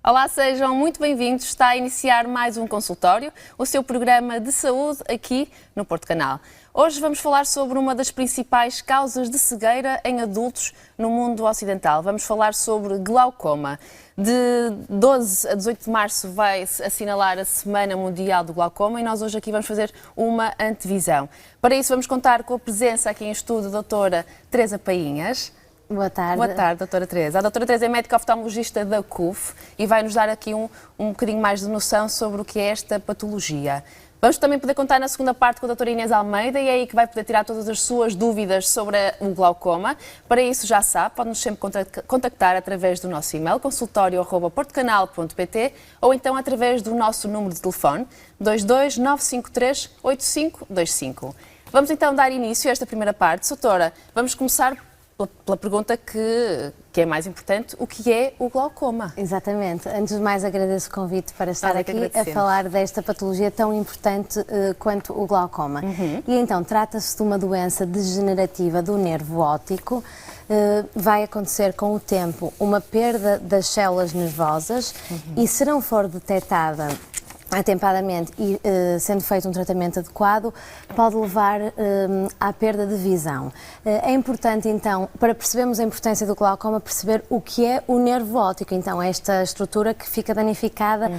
Olá, sejam muito bem-vindos. Está a iniciar mais um consultório, o seu programa de saúde aqui no Porto Canal. Hoje vamos falar sobre uma das principais causas de cegueira em adultos no mundo ocidental. Vamos falar sobre glaucoma. De 12 a 18 de março vai-se assinalar a Semana Mundial do Glaucoma e nós hoje aqui vamos fazer uma antevisão. Para isso vamos contar com a presença aqui em estúdio da doutora Teresa Painhas. Boa tarde. Boa tarde, doutora Teresa. A doutora Teresa é médica oftalmologista da CUF e vai-nos dar aqui um bocadinho mais de noção sobre o que é esta patologia. Vamos também poder contar na segunda parte com a doutora Inês Almeida e é aí que vai poder tirar todas as suas dúvidas sobre o glaucoma. Para isso, já sabe, pode-nos sempre contactar através do nosso e-mail, consultorio@portocanal.pt ou então através do nosso número de telefone, 22 953 8525. Vamos então dar início a esta primeira parte. Doutora, vamos começar pela pergunta que é mais importante, o que é o glaucoma? Exatamente. Antes de mais agradeço o convite para estar aqui a falar desta patologia tão importante quanto o glaucoma. E então trata-se de uma doença degenerativa do nervo óptico. Vai acontecer com o tempo uma perda das células nervosas e se não for detectada atempadamente e sendo feito um tratamento adequado, pode levar à perda de visão. É importante, então, para percebermos a importância do glaucoma, perceber o que é o nervo óptico, então, esta estrutura que fica danificada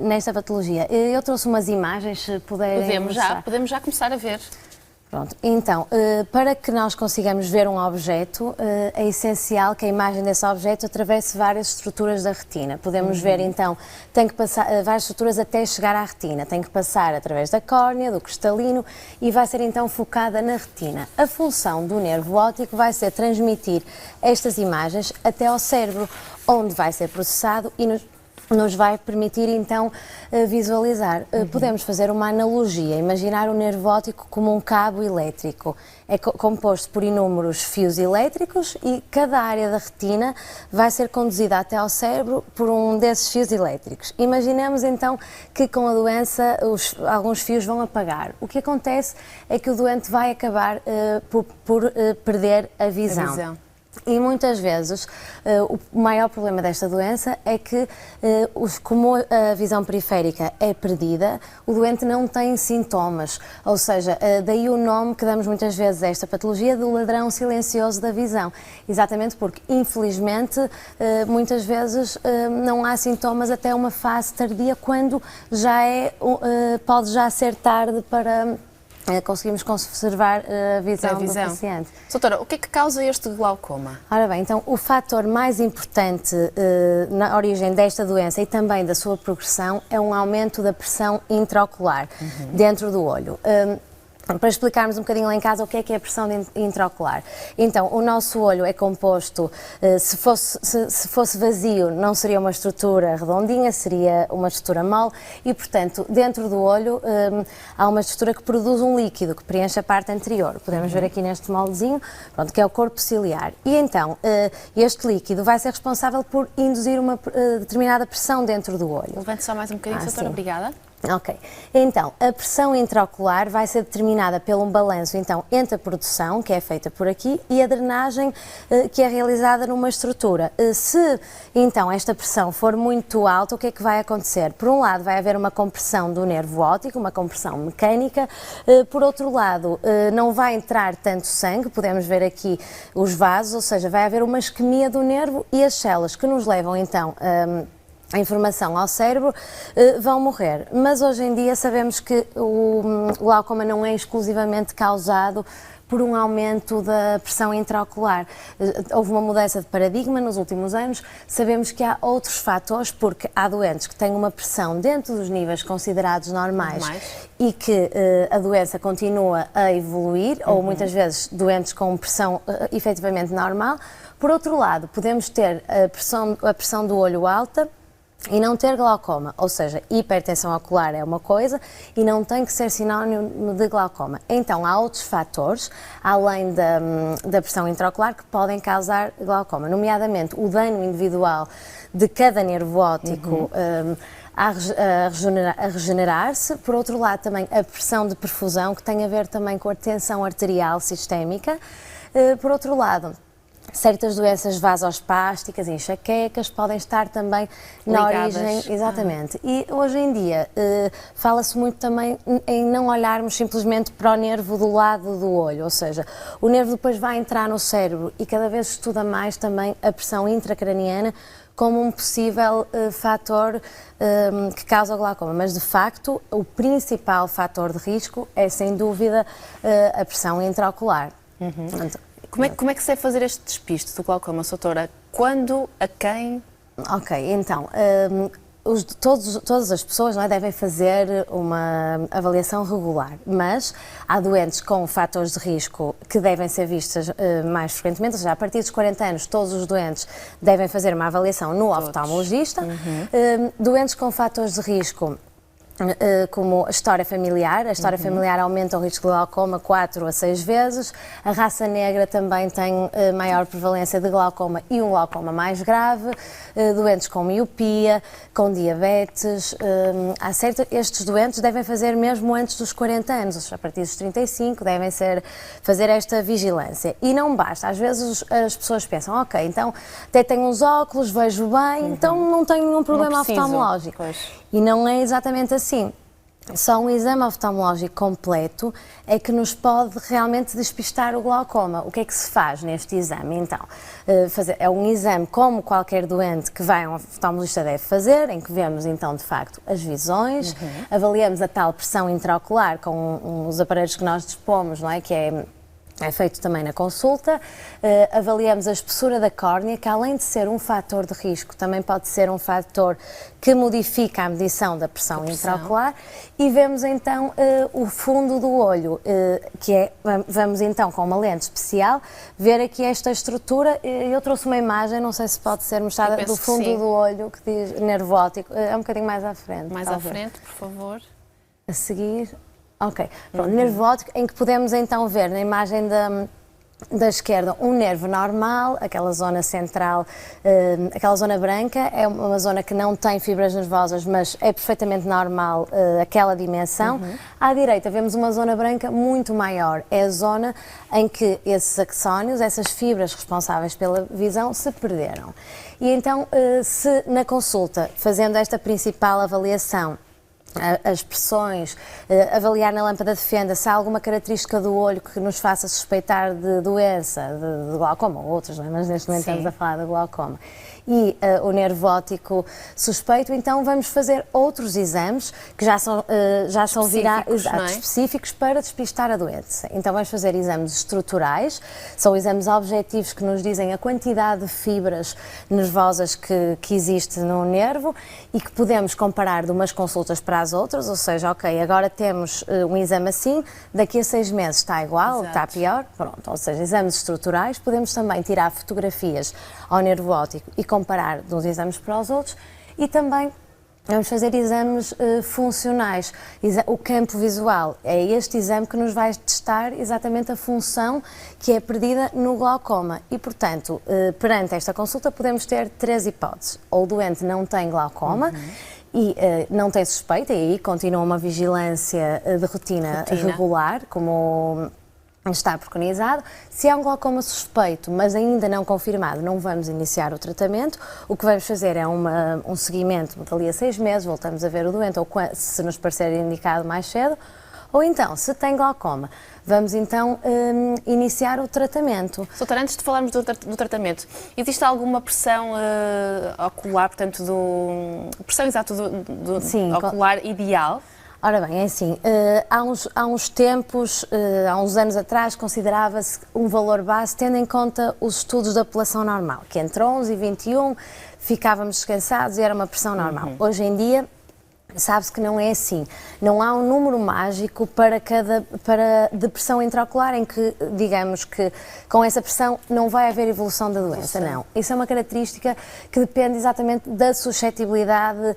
nesta patologia. Eu trouxe umas imagens, se puderem Podemos já começar a ver. Pronto, então, para que nós consigamos ver um objeto, é essencial que a imagem desse objeto atravesse várias estruturas da retina. Podemos ver, então, tem que passar várias estruturas até chegar à retina. Tem que passar através da córnea, do cristalino e vai ser, então, focada na retina. A função do nervo óptico vai ser transmitir estas imagens até ao cérebro, onde vai ser processado e nos vai permitir, então, visualizar. Podemos fazer uma analogia, imaginar o nervo óptico como um cabo elétrico. É composto por inúmeros fios elétricos e cada área da retina vai ser conduzida até ao cérebro por um desses fios elétricos. Imaginemos, então, que com a doença alguns fios vão apagar. O que acontece é que o doente vai acabar por perder a visão. E muitas vezes o maior problema desta doença é que, como a visão periférica é perdida, o doente não tem sintomas, ou seja, daí o nome que damos muitas vezes a esta patologia do ladrão silencioso da visão, exatamente porque, infelizmente, muitas vezes não há sintomas até uma fase tardia, quando pode já ser tarde para conseguimos conservar a visão do paciente. Doutora, o que é que causa este glaucoma? Ora bem, então o fator mais importante na origem desta doença e também da sua progressão é um aumento da pressão intraocular dentro do olho. Para explicarmos um bocadinho lá em casa o que é a pressão intraocular. Então, o nosso olho é composto, se fosse vazio, não seria uma estrutura redondinha, seria uma estrutura mole e, portanto, dentro do olho há uma estrutura que produz um líquido que preenche a parte anterior. Podemos ver aqui neste moldezinho, pronto, que é o corpo ciliar. E então, este líquido vai ser responsável por induzir uma determinada pressão dentro do olho. Levante só mais um bocadinho, doutora, obrigada. Ok, então a pressão intraocular vai ser determinada pelo balanço então entre a produção, que é feita por aqui, e a drenagem, que é realizada numa estrutura. Se então esta pressão for muito alta, o que é que vai acontecer? Por um lado vai haver uma compressão do nervo óptico, uma compressão mecânica, por outro lado não vai entrar tanto sangue, podemos ver aqui os vasos, ou seja, vai haver uma isquemia do nervo e as células que nos levam então a informação ao cérebro vão morrer. Mas hoje em dia sabemos que o glaucoma não é exclusivamente causado por um aumento da pressão intraocular. Houve uma mudança de paradigma nos últimos anos. Sabemos que há outros fatores, porque há doentes que têm uma pressão dentro dos níveis considerados normais e que a doença continua a evoluir, ou muitas vezes doentes com pressão efetivamente normal. Por outro lado, podemos ter a pressão do olho alta e não ter glaucoma, ou seja, hipertensão ocular é uma coisa e não tem que ser sinónimo de glaucoma. Então, há outros fatores, além da pressão intraocular, que podem causar glaucoma, nomeadamente o dano individual de cada nervo óptico a regenerar-se. Por outro lado, também a pressão de perfusão, que tem a ver também com a tensão arterial sistémica. Por outro lado, certas doenças vasospásticas, enxaquecas, podem estar também na Ligadas. origem, exatamente. E hoje em dia fala-se muito também em não olharmos simplesmente para o nervo do lado do olho, ou seja, o nervo depois vai entrar no cérebro e cada vez se estuda mais também a pressão intracraniana como um possível fator que causa o glaucoma, mas de facto o principal fator de risco é sem dúvida a pressão intraocular. Portanto, Como é que se deve fazer este despiste do glaucoma, doutora? Quando, a quem? Ok, então, todas as pessoas, não é, devem fazer uma avaliação regular, mas há doentes com fatores de risco que devem ser vistas mais frequentemente, ou seja, a partir dos 40 anos todos os doentes devem fazer uma avaliação no oftalmologista. Doentes com fatores de risco como a história familiar familiar aumenta o risco de glaucoma 4 a 6 vezes, a raça negra também tem maior prevalência de glaucoma e um glaucoma mais grave, doentes com miopia, com diabetes, estes doentes devem fazer mesmo antes dos 40 anos, ou seja, a partir dos 35 devem fazer esta vigilância. E não basta, às vezes as pessoas pensam, ok, então até tenho uns óculos, vejo bem, então não tenho nenhum problema oftalmológico. Pois. E não é exatamente assim. Só um exame oftalmológico completo é que nos pode realmente despistar o glaucoma. O que é que se faz neste exame? Então, é um exame como qualquer doente que vai a um oftalmologista deve fazer, em que vemos então de facto as visões, avaliamos a tal pressão intraocular com os aparelhos que nós dispomos, não é? Que é feito também na consulta, avaliamos a espessura da córnea, que além de ser um fator de risco, também pode ser um fator que modifica a medição da pressão intraocular, e vemos então o fundo do olho, vamos então com uma lente especial ver aqui esta estrutura. Eu trouxe uma imagem, não sei se pode ser mostrada, do fundo do olho, que diz nervo óptico, é um bocadinho mais à frente. Mais à frente, por favor. A seguir. Ok, pronto, nervo óptico, em que podemos então ver na imagem da esquerda um nervo normal, aquela zona central, aquela zona branca, é uma zona que não tem fibras nervosas, mas é perfeitamente normal aquela dimensão. À direita vemos uma zona branca muito maior, é a zona em que esses axónios, essas fibras responsáveis pela visão, se perderam. E então, se na consulta, fazendo esta principal avaliação, as pressões, avaliar na lâmpada de fenda se há alguma característica do olho que nos faça suspeitar de doença, de glaucoma ou outras, não é? Mas neste momento estamos a falar de glaucoma. E o nervo óptico suspeito, então vamos fazer outros exames que já são específicos para despistar a doença. Então vamos fazer exames estruturais, são exames objetivos que nos dizem a quantidade de fibras nervosas que existe no nervo e que podemos comparar de umas consultas para as outras, ou seja, ok, agora temos um exame assim, daqui a 6 meses está igual, está pior, pronto, ou seja, exames estruturais, podemos também tirar fotografias ao nervo óptico e comparar de uns exames para os outros, e também vamos fazer exames funcionais. O campo visual é este exame que nos vai testar exatamente a função que é perdida no glaucoma e, portanto, perante esta consulta podemos ter 3 hipóteses. Ou o doente não tem glaucoma e não tem suspeita, e aí continua uma vigilância de rotina regular, como está preconizado. Se há um glaucoma suspeito, mas ainda não confirmado, não vamos iniciar o tratamento. O que vamos fazer é um seguimento dali a 6 meses, voltamos a ver o doente, ou se nos parecer indicado mais cedo. Ou então, se tem glaucoma, vamos então iniciar o tratamento. Doutora, antes de falarmos do tratamento, existe alguma pressão ocular, portanto, pressão exata do ocular ideal? Ora bem, é assim, há uns tempos, há uns anos atrás, considerava-se um valor base, tendo em conta os estudos da população normal, que entre 11 e 21 ficávamos descansados e era uma pressão normal. Hoje em dia, sabe-se que não é assim. Não há um número mágico para de pressão intraocular em que, digamos que com essa pressão não vai haver evolução da doença, não. Isso é uma característica que depende exatamente da suscetibilidade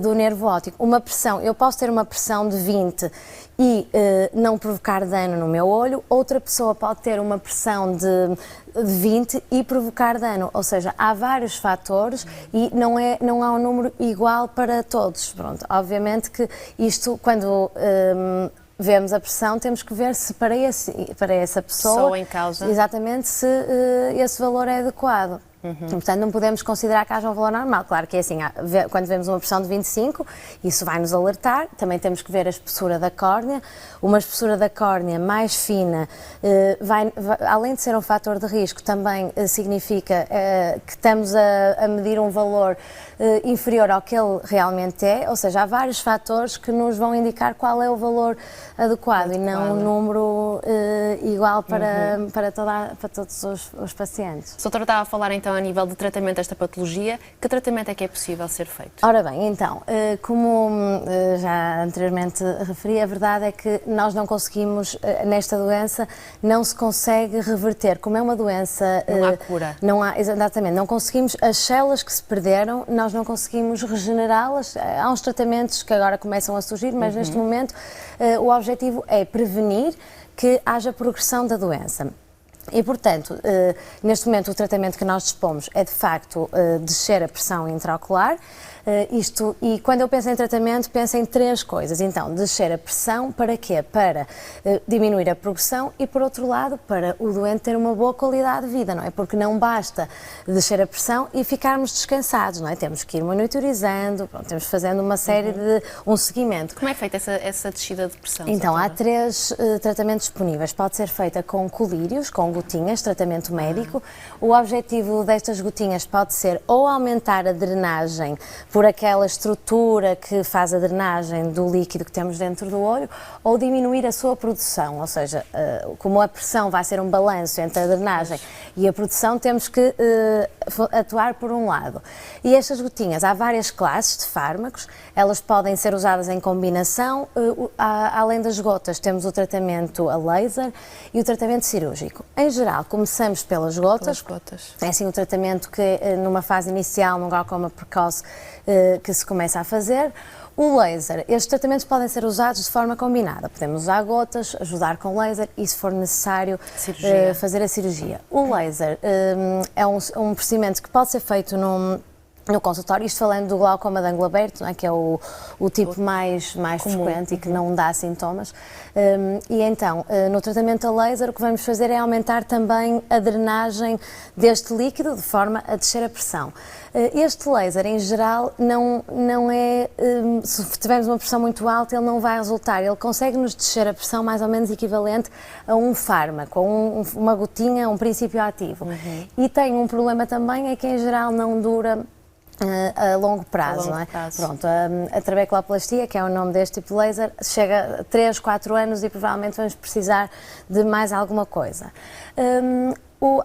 do nervo óptico. Uma pressão, eu posso ter uma pressão de 20 e não provocar dano no meu olho, outra pessoa pode ter uma pressão de 20 e provocar dano, ou seja, há vários fatores e não há um número igual para todos. Pronto, obviamente que isto, quando vemos a pressão, temos que ver se para essa pessoa em causa, exatamente se esse valor é adequado. Portanto, não podemos considerar que haja um valor normal. Claro que é assim, quando vemos uma pressão de 25, isso vai nos alertar. Também temos que ver a espessura da córnea. Uma espessura da córnea mais fina, além de ser um fator de risco, também significa que estamos a medir um valor inferior ao que ele realmente é. Ou seja, há vários fatores que nos vão indicar qual é o valor adequado e não um número igual para todos os pacientes. A doutora estava a falar então a nível de tratamento desta patologia. Que tratamento é que é possível ser feito? Ora bem, então, como já anteriormente referi, a verdade é que nós não conseguimos, nesta doença, não se consegue reverter. Como é uma doença... Não há cura. Não há, exatamente, não conseguimos, as células que se perderam, nós não conseguimos regenerá-las. Há uns tratamentos que agora começam a surgir, mas neste momento o objetivo é prevenir que haja progressão da doença. E, portanto, neste momento o tratamento que nós dispomos é, de facto, descer a pressão intraocular. E quando eu penso em tratamento, penso em três coisas. Então, descer a pressão para quê? Para diminuir a progressão e, por outro lado, para o doente ter uma boa qualidade de vida, não é? Porque não basta descer a pressão e ficarmos descansados, não é? Temos que ir monitorizando, temos fazendo uma série de um seguimento. Como é feita essa descida de pressão? Então, há três tratamentos disponíveis. Pode ser feita com colírios, com gotinhas, tratamento médico. O objetivo destas gotinhas pode ser ou aumentar a drenagem por aquela estrutura que faz a drenagem do líquido que temos dentro do olho, ou diminuir a sua produção, ou seja, como a pressão vai ser um balanço entre a drenagem e a produção, temos que atuar por um lado. E estas gotinhas, há várias classes de fármacos, elas podem ser usadas em combinação, além das gotas temos o tratamento a laser e o tratamento cirúrgico. Em geral, começamos pelas gotas. É assim o tratamento que numa fase inicial, num glaucoma precoce, que se começa a fazer. O laser, estes tratamentos podem ser usados de forma combinada. Podemos usar gotas, ajudar com laser e, se for necessário, fazer a cirurgia. O laser é um procedimento que pode ser feito no consultório, isto falando do glaucoma de ângulo aberto, não é? Que é o tipo mais frequente e que não dá sintomas. E então, no tratamento a laser, o que vamos fazer é aumentar também a drenagem deste líquido, de forma a descer a pressão. Este laser, em geral, não é, se tivermos uma pressão muito alta, ele não vai resultar. Ele consegue-nos descer a pressão mais ou menos equivalente a um fármaco, a uma gotinha, um princípio ativo. E tem um problema também, é que em geral não dura a longo prazo, não é? Pronto, a trabeculoplastia, que é o nome deste tipo de laser, chega a 3, 4 anos e provavelmente vamos precisar de mais alguma coisa.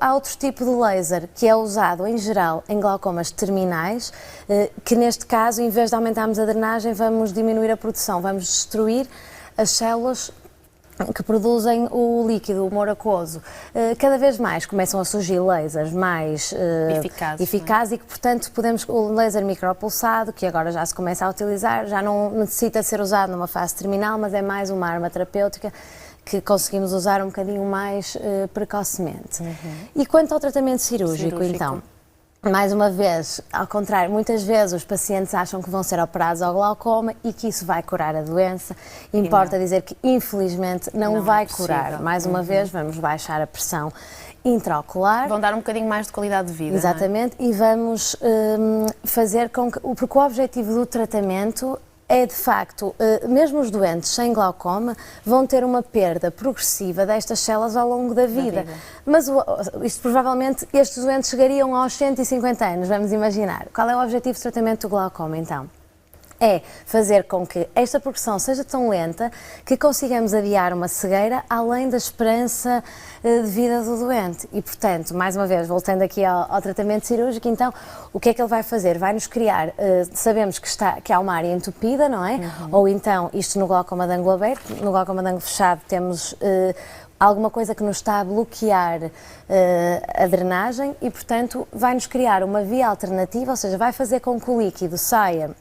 Há outro tipo de laser que é usado em geral em glaucomas terminais, que neste caso, em vez de aumentarmos a drenagem, vamos diminuir a produção, vamos destruir as células que produzem o líquido, o humor aquoso. Cada vez mais começam a surgir lasers mais eficazes e que, portanto, o laser micropulsado, que agora já se começa a utilizar, já não necessita ser usado numa fase terminal, mas é mais uma arma terapêutica que conseguimos usar um bocadinho mais precocemente. E quanto ao tratamento cirúrgico, então, mais uma vez, ao contrário, muitas vezes os pacientes acham que vão ser operados ao glaucoma e que isso vai curar a doença. Importa dizer que, infelizmente, não vai curar. Mais uma vez, vamos baixar a pressão intraocular. Vão dar um bocadinho mais de qualidade de vida. Exatamente, não é? E vamos fazer com que... Porque o objetivo do tratamento é, de facto, mesmo os doentes sem glaucoma vão ter uma perda progressiva destas células ao longo da vida. Mas isto provavelmente, estes doentes chegariam aos 150 anos, vamos imaginar. Qual é o objetivo do tratamento do glaucoma, então? É fazer com que esta progressão seja tão lenta que consigamos adiar uma cegueira além da esperança de vida do doente. E, portanto, mais uma vez, voltando aqui ao tratamento cirúrgico, então, o que é que ele vai fazer? Vai-nos criar, sabemos que há uma área entupida, não é? Ou então, isto no glaucoma de ângulo aberto, no glaucoma de ângulo fechado temos alguma coisa que nos está a bloquear a drenagem e, portanto, vai-nos criar uma via alternativa, ou seja, vai fazer com que o líquido saia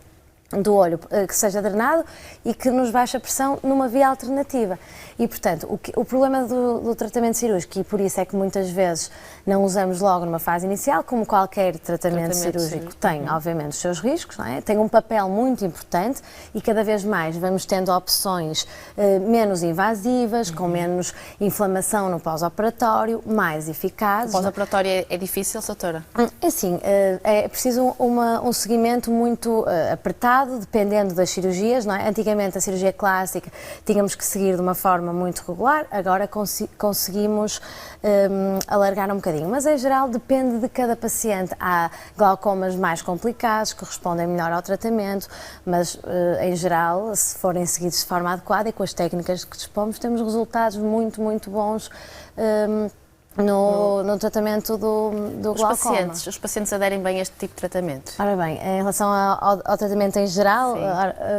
do olho que seja drenado e que nos baixe a pressão numa via alternativa. E, portanto, o problema do tratamento cirúrgico, e por isso é que muitas vezes não usamos logo numa fase inicial, como qualquer tratamento cirúrgico tem, obviamente, os seus riscos, não é? Tem um papel muito importante e cada vez mais vamos tendo opções menos invasivas, com menos inflamação no pós-operatório, mais eficazes. O pós-operatório é difícil, doutora? É assim, é preciso um seguimento muito apertado, dependendo das cirurgias, não é? Antigamente a cirurgia clássica tínhamos que seguir de uma forma muito regular, agora conseguimos alargar um bocadinho, mas em geral depende de cada paciente. Há glaucomas mais complicados que respondem melhor ao tratamento, mas em geral, se forem seguidos de forma adequada e com as técnicas que dispomos, temos resultados muito, muito bons no tratamento do glaucoma. Os pacientes aderem bem a este tipo de tratamento? Ora bem, em relação ao tratamento em geral,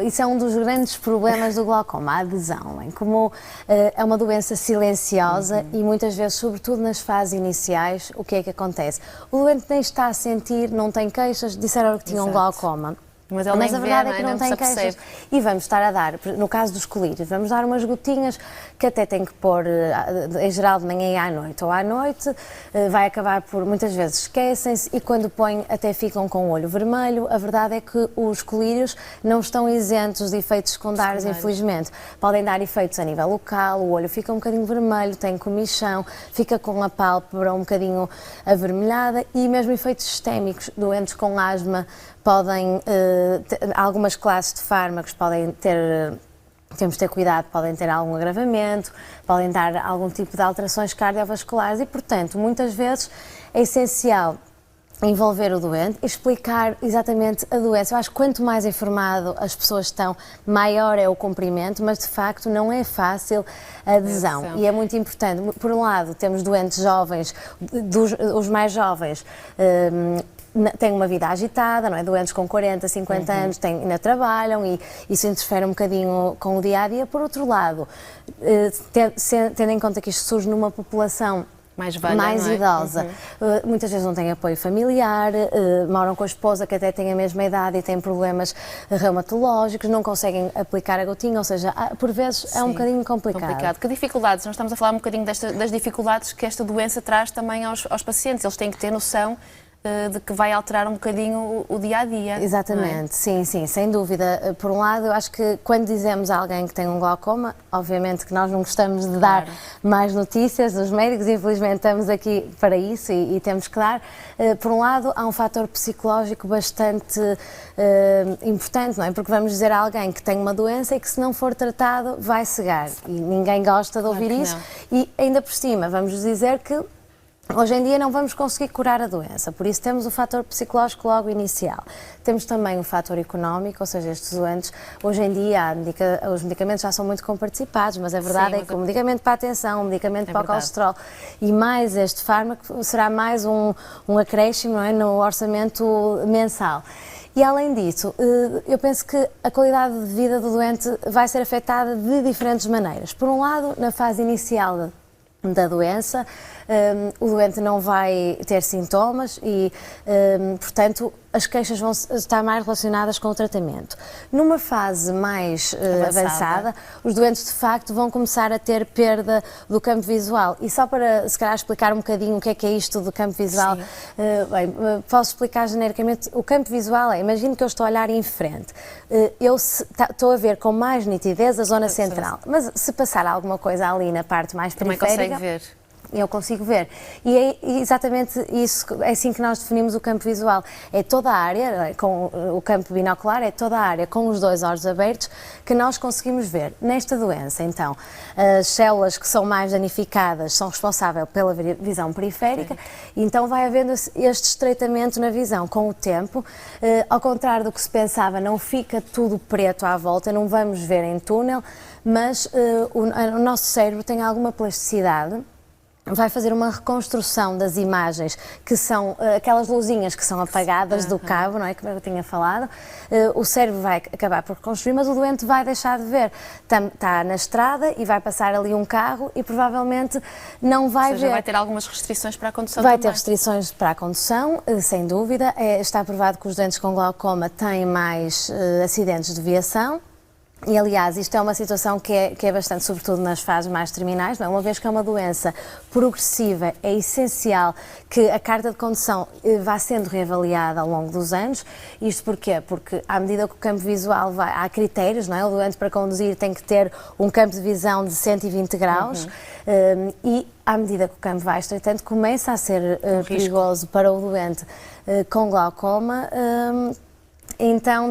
isso é um dos grandes problemas do glaucoma, a adesão. Como é uma doença silenciosa e muitas vezes, sobretudo nas fases iniciais, o que é que acontece? O doente nem está a sentir, não tem queixas, disseram que tinha um glaucoma. Mas a verdade é que não tem queixas. E vamos estar a dar, no caso dos colírios, vamos dar umas gotinhas que até tem que pôr, em geral, de manhã e à noite. Ou à noite, vai acabar por, muitas vezes esquecem-se e quando põem até ficam com o olho vermelho. A verdade é que os colírios não estão isentos de efeitos secundários, infelizmente. Podem dar efeitos a nível local, o olho fica um bocadinho vermelho, tem comichão, fica com a pálpebra um bocadinho avermelhada e mesmo efeitos sistémicos, doentes com asma, podem, algumas classes de fármacos podem ter, temos de ter cuidado, podem ter algum agravamento, podem dar algum tipo de alterações cardiovasculares e, portanto, muitas vezes é essencial envolver o doente e explicar exatamente a doença. Eu acho que quanto mais informado as pessoas estão, maior é o cumprimento, mas de facto não é fácil a adesão. E é muito importante. Por um lado, temos doentes jovens, os mais jovens, têm uma vida agitada, não é? Doentes com 40, 50 anos ainda trabalham e isso interfere um bocadinho com o dia-a-dia. Por outro lado, tendo em conta que isto surge numa população mais velha, mais idosa, muitas vezes não têm apoio familiar, moram com a esposa que até tem a mesma idade e têm problemas reumatológicos, não conseguem aplicar a gotinha, ou seja, por vezes é um bocadinho complicado. Que dificuldades? Nós estamos a falar um bocadinho das dificuldades que esta doença traz também aos pacientes, eles têm que ter noção de que vai alterar um bocadinho o dia-a-dia. Exatamente, sim, sem dúvida. Por um lado, eu acho que quando dizemos a alguém que tem um glaucoma, obviamente que nós não gostamos de dar mais notícias, os médicos infelizmente estamos aqui para isso e temos que dar. Por um lado, há um fator psicológico bastante importante, não é? Porque vamos dizer a alguém que tem uma doença e que se não for tratado vai cegar e ninguém gosta de ouvir isso e ainda por cima vamos dizer que hoje em dia não vamos conseguir curar a doença, por isso temos o fator psicológico logo inicial. Temos também o fator económico, ou seja, estes doentes, hoje em dia os medicamentos já são muito comparticipados, mas a verdade é que o medicamento para a tensão, o medicamento para o colesterol e mais este fármaco será mais um acréscimo, não é, no orçamento mensal. E além disso, eu penso que a qualidade de vida do doente vai ser afetada de diferentes maneiras. Por um lado, na fase inicial da doença, o doente não vai ter sintomas e, portanto, as queixas vão estar mais relacionadas com o tratamento. Numa fase mais avançada, os doentes de facto vão começar a ter perda do campo visual. E só para, se calhar, explicar um bocadinho o que é isto do campo visual, bem, posso explicar genericamente. O campo visual é, imagino que eu estou a olhar em frente, eu estou a ver com mais nitidez a zona central, mas se passar alguma coisa ali na parte mais periférica, também consegue ver. Eu consigo ver. E é exatamente isso, é assim que nós definimos o campo visual. É toda a área, com o campo binocular, é toda a área com os dois olhos abertos que nós conseguimos ver. Nesta doença, então, as células que são mais danificadas são responsáveis pela visão periférica, e então vai havendo este estreitamento na visão com o tempo. Ao contrário do que se pensava, não fica tudo preto à volta, não vamos ver em túnel, mas o nosso cérebro tem alguma plasticidade vai fazer uma reconstrução das imagens, que são aquelas luzinhas que são apagadas do cabo, não é? Como eu tinha falado. O cérebro vai acabar por reconstruir, mas o doente vai deixar de ver. Está na estrada e vai passar ali um carro e provavelmente não vai ver. Ou seja, vai ter algumas restrições para a condução Vai também. ter restrições para a condução, sem dúvida. Está provado que os doentes com glaucoma têm mais acidentes de viação. E, aliás, isto é uma situação que é bastante, sobretudo nas fases mais terminais, não é? Uma vez que é uma doença progressiva, é essencial que a carta de condução vá sendo reavaliada ao longo dos anos. Isto porquê? Porque, à medida que o campo visual vai... Há critérios, não é? O doente, para conduzir, tem que ter um campo de visão de 120 graus e, à medida que o campo vai estreitando, começa a ser perigoso para o doente com glaucoma. Então,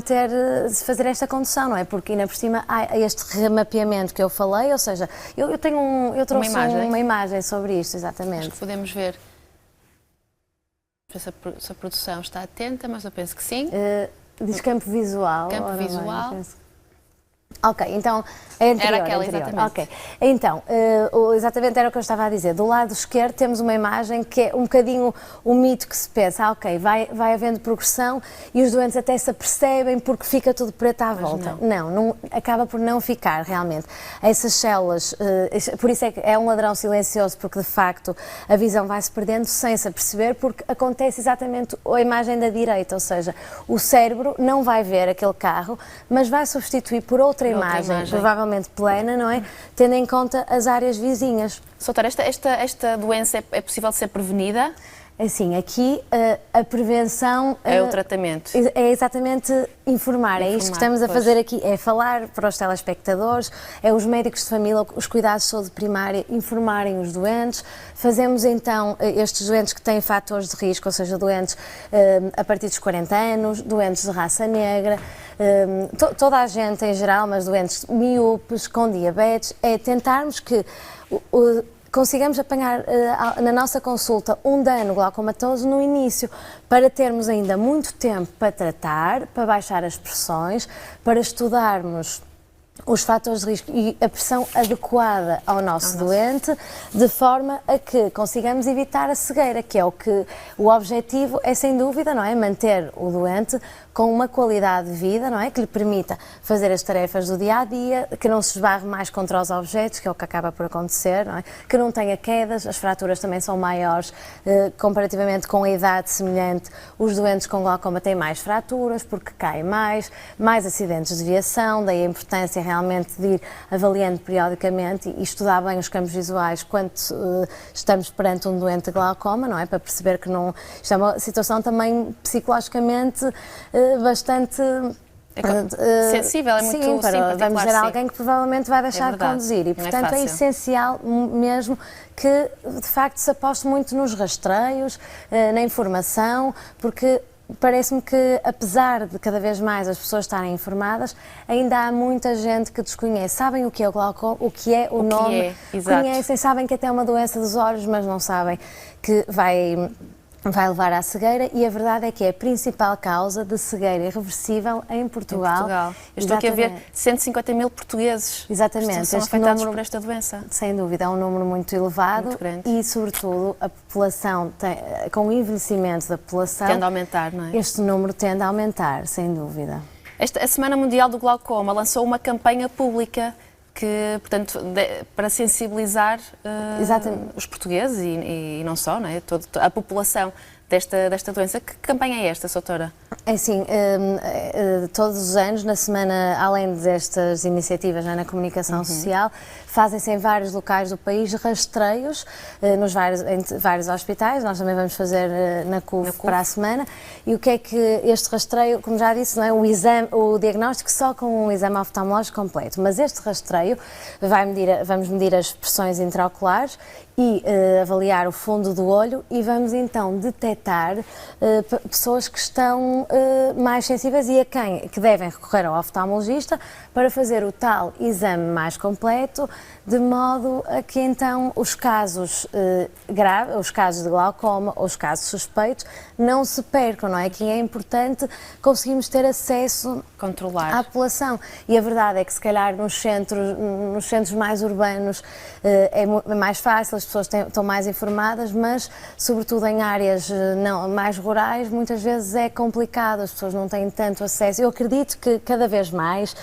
fazer esta condução, não é? Porque ainda por cima há este remapeamento que eu falei, ou seja, eu trouxe uma imagem sobre isto, exatamente. Acho que podemos ver se a produção está atenta, mas eu penso que sim. Diz campo visual. Campo visual. Ok, então é anterior. Era aquela, anterior. exatamente. Ok, então, exatamente era o que eu estava a dizer. Do lado esquerdo temos uma imagem que é um bocadinho o mito que se pensa, ok, vai havendo progressão e os doentes até se apercebem porque fica tudo preto à volta. Não, acaba por não ficar realmente. Essas células, por isso é que é um ladrão silencioso, porque de facto a visão vai-se perdendo sem se aperceber, porque acontece exatamente a imagem da direita, ou seja, o cérebro não vai ver aquele carro, mas vai substituir por outra imagem, provavelmente plena, não é? Tendo em conta as áreas vizinhas. Soutora, esta doença é possível de ser prevenida? Assim, aqui a prevenção... É o tratamento. É exatamente informar, é isto que estamos a fazer aqui, é falar para os telespectadores, é os médicos de família, os cuidados de saúde primária, informarem os doentes. Fazemos então estes doentes que têm fatores de risco, ou seja, doentes a partir dos 40 anos, doentes de raça negra, toda a gente em geral, mas doentes miúpes, com diabetes, é tentarmos que... consigamos apanhar na nossa consulta um dano glaucomatoso no início, para termos ainda muito tempo para tratar, para baixar as pressões, para estudarmos os fatores de risco e a pressão adequada ao nosso doente, de forma a que consigamos evitar a cegueira, que é o objetivo é, sem dúvida, não é? Manter o doente com uma qualidade de vida, não é? Que lhe permita fazer as tarefas do dia-a-dia, que não se esbarre mais contra os objetos, que é o que acaba por acontecer, não é? Que não tenha quedas, as fraturas também são maiores, comparativamente com a idade semelhante, os doentes com glaucoma têm mais fraturas, porque caem mais acidentes de viação, daí a importância realmente de ir avaliando periodicamente e estudar bem os campos visuais quando estamos perante um doente de glaucoma, não é? Para perceber que não... Isto é uma situação também psicologicamente bastante sensível, é muito simpático. Vamos ver alguém que provavelmente vai deixar de conduzir e, portanto, é essencial mesmo que, de facto, se aposte muito nos rastreios, na informação, porque parece-me que, apesar de cada vez mais as pessoas estarem informadas, ainda há muita gente que desconhece. Sabem o que é o glaucoma, o que é o nome, conhecem, sabem que até é uma doença dos olhos, mas não sabem que vai levar à cegueira, e a verdade é que é a principal causa de cegueira irreversível em Portugal. Eu estou aqui a ver 150 mil portugueses são afetados por esta doença. Sem dúvida, é um número muito elevado, muito grande. E, sobretudo, a população, com o envelhecimento da população... Tende a aumentar, não é? Este número tende a aumentar, sem dúvida. A Semana Mundial do Glaucoma lançou uma campanha pública que, portanto, para sensibilizar os portugueses e não só, não é? A população desta doença. Que campanha é esta, Soutora? É assim, todos os anos, na semana, além destas iniciativas na comunicação social, fazem-se em vários locais do país rastreios em vários hospitais. Nós também vamos fazer na CUF para a semana. E o que é que este rastreio, como já disse, não é o diagnóstico só com um exame oftalmológico completo, mas este rastreio vamos medir as pressões intraoculares e avaliar o fundo do olho, e vamos então detectar pessoas que estão mais sensíveis e que devem recorrer ao oftalmologista para fazer o tal exame mais completo, de modo a que então os casos graves, os casos de glaucoma ou os casos suspeitos não se percam, não é? Que é importante conseguirmos ter acesso à população. E a verdade é que se calhar nos centros mais urbanos é mais fácil, as pessoas estão mais informadas, mas sobretudo em áreas mais rurais muitas vezes é complicado, as pessoas não têm tanto acesso. Eu acredito que cada vez mais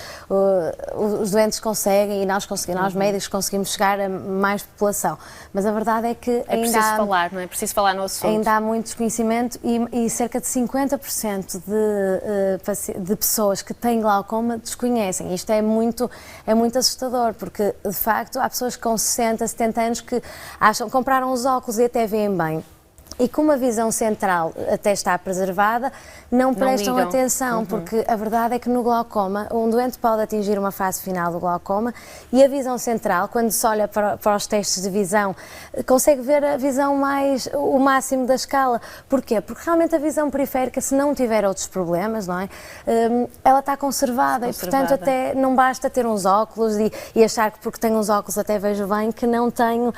os doentes conseguem e nós médicos conseguimos chegar a mais população, mas a verdade é que é preciso falar, não é? É preciso falar no assunto. Ainda há muito desconhecimento e cerca de 50% de pessoas que têm glaucoma desconhecem. Isto é muito assustador, porque de facto há pessoas com 60, 70 anos que compraram os óculos e até veem bem. E como a visão central até está preservada, não prestam atenção, porque a verdade é que no glaucoma, um doente pode atingir uma fase final do glaucoma e a visão central, quando se olha para os testes de visão, consegue ver a visão o máximo da escala. Porquê? Porque realmente a visão periférica, se não tiver outros problemas, não é? Ela está conservada e, portanto, até não basta ter uns óculos e achar que porque tenho uns óculos até vejo bem, que não tenho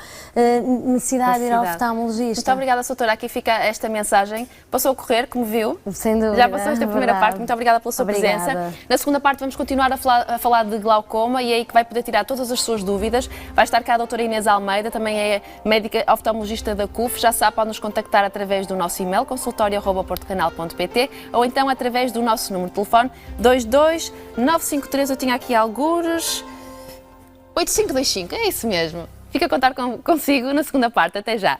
necessidade de ir ao oftalmologista. Muito obrigada, doutora. Aqui fica esta mensagem. Passou a correr, como viu. Sem dúvida. Já passou esta primeira parte. Muito obrigada pela sua presença. Na segunda parte vamos continuar a falar de glaucoma e é aí que vai poder tirar todas as suas dúvidas. Vai estar cá a doutora Inês Almeida, também é médica oftalmologista da CUF. Já sabe, pode nos contactar através do nosso e-mail, consultorio@portocanal.pt, ou então através do nosso número de telefone 22 953, eu tinha aqui algures, 8525, é isso mesmo. Fica a contar consigo na segunda parte. Até já.